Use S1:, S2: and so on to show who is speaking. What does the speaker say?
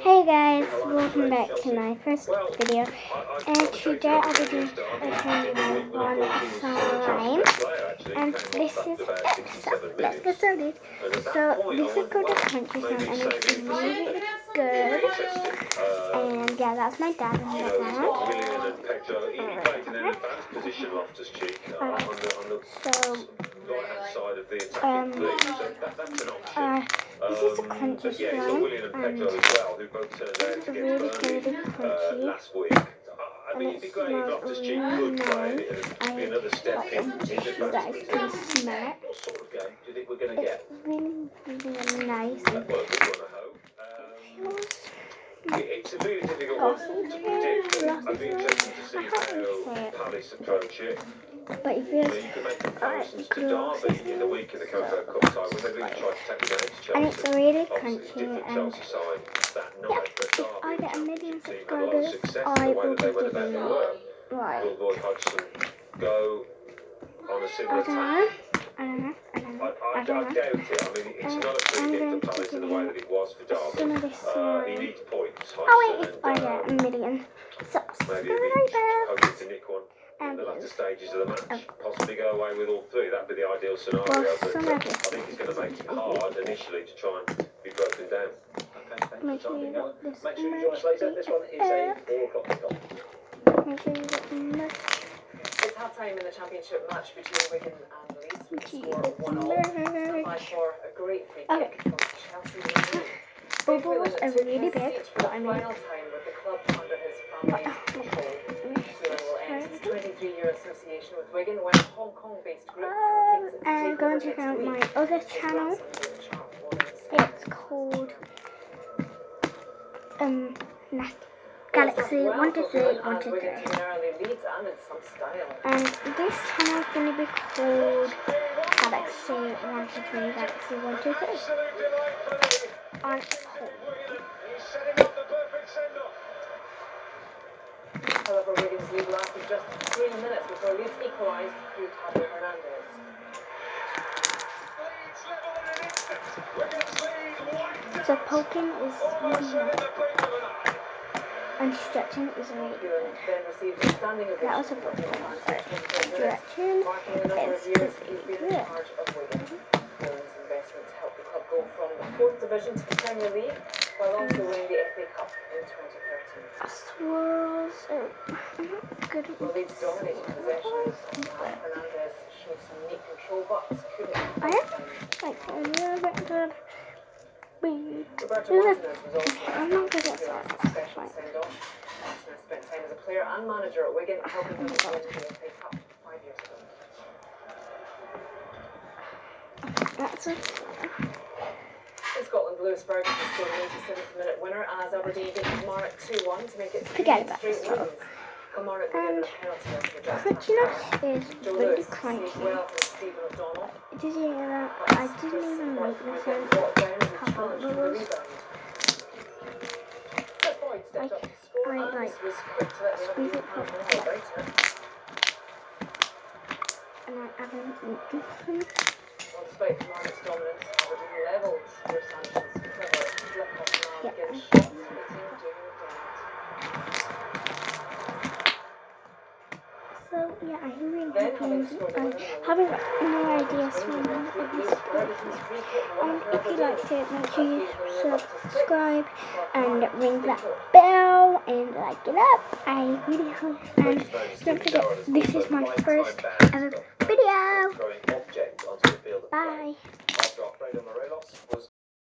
S1: Hey guys, welcome back to my first video, and today I'll be doing one slime, and this is it, so let's get started. So this is called a crunchy slime, and it's really good, and yeah, that's my dad in the background. This is a crunchy slime, and it's really crunchy, and it smells really nice. You guys can smell it. It's really nice.
S2: It's really difficult one to predict. I'd be interested to see how Palace approach it.
S1: But it feels
S2: You can make comparisons to Derby in the week of the Coco Cup side, when they really tried to take it against Chelsea.
S1: and it's really
S2: Obviously,
S1: crunchy,
S2: different
S1: and
S2: Chelsea side that
S1: yeah,
S2: night, but
S1: if I get a
S2: Derby
S1: million
S2: seemed to have a lot of
S1: subscribers,
S2: success
S1: I
S2: in the way
S1: will
S2: that they
S1: be
S2: went about
S1: giving
S2: their work.
S1: right.
S2: Will Roy Hodgson go on a
S1: I
S2: similar
S1: don't
S2: tack?
S1: know.
S2: I doubt it. I mean, it's not a free hit for Palace in the way that it was for
S1: Some
S2: Derby.
S1: of this
S2: He
S1: slime.
S2: needs points,
S1: Oh wait,
S2: Hodgson,
S1: if I get a million
S2: maybe he's
S1: subscribers.
S2: hoping to nick one in the latter stages of the match. Possibly go away with all three. That'd be the ideal scenario.
S1: Well,
S2: But
S1: some of
S2: I
S1: this
S2: think he's going to make it hard initially to try and be broken down.
S1: Make sure you get this
S3: Make sure you join us later. This one is a 4 o'clock kickoff.
S1: Make sure you get the merch.
S3: It's half time in the championship match between Wigan and Leeds with the score
S1: Get the
S3: 1-1. Stand by
S1: merch.
S3: for a great free
S1: Okay.
S3: kick from Chelsea.
S1: Bubbles are really big,
S3: For the
S1: but I
S3: final
S1: mean,
S3: time with the club under his family's control. Whelan will end his 23-year association with Wigan when a Hong Kong-based group completes its
S1: and go and
S3: takeover
S1: check out
S3: next
S1: my
S3: week.
S1: other
S3: His
S1: channel.
S3: grandson, David Sharp, will then
S1: It's called Galaxy 123 123. And this channel is going to be called Galaxy 123 Galaxy 123. On hold.
S3: However, Wigan's lead lasted just 3 minutes before Leeds equalised through Tadeo Hernandez.
S1: So poking is really nice. And stretching is really good.
S3: Whelan then received a standing ovation.
S1: That was a poke. Stretching
S3: Marking the number
S1: is
S3: of years
S1: pretty
S3: he's been in
S1: good.
S3: charge of Wigan. Whelan's investments helped the club go from the 4th division to the Premier League, while also winning the FA Cup in 2013.
S1: Swirls are not good.
S3: Well, Leeds dominated possession. Hernandez showed some neat control, but couldn't
S1: I am like a little bit good.
S3: Roberto Martinez was also
S1: I'm not good at
S3: a
S1: that.
S3: special send-off. Martinez spent time as a player and manager at Wigan, helping them to win the FA Cup 5 years ago.
S1: That's it.
S3: In Scotland, Lewis Ferguson scored an 87th minute winner as Aberdeen beat Kilmarnock 2-1 to make it 3
S1: Forget about
S3: straight
S1: this
S3: wins.
S1: one.
S3: Kilmarnock needed a penalty after the just
S1: Crunchiness is
S3: Joe
S1: really
S3: Lewis saved
S1: crunchy.
S3: well from Stephen O'Donnell.
S1: Did you hear that? I didn't even make
S3: Was
S1: myself
S3: brought down as a
S1: couple
S3: challenge from the
S1: bubbles.
S3: rebound. Chris Boyd stepped up to score, and this was quick to let the
S1: squeeze
S3: Aberdeen
S1: it
S3: fans
S1: from
S3: know about it.
S1: And I haven't eaten.
S3: Well, despite Kilmarnock's dominance, Aberdeen levelled Bruce Sanchez' clever flip off
S1: Yeah.
S3: against shots, the team doing it.
S1: So yeah, I really
S3: Then,
S1: hope
S3: having
S1: you
S3: scored the winner,
S1: having no ideas for
S3: Lewis Ferguson's free kick won
S1: And
S3: for
S1: if you
S3: Aberdeen.
S1: liked it, make sure you
S3: That season, they
S1: subscribe
S3: got
S1: and
S3: to 6.
S1: ring that bell and like it up. I really hope. And don't forget, this is my first ever video. Bye.
S2: After Alfredo Morelos was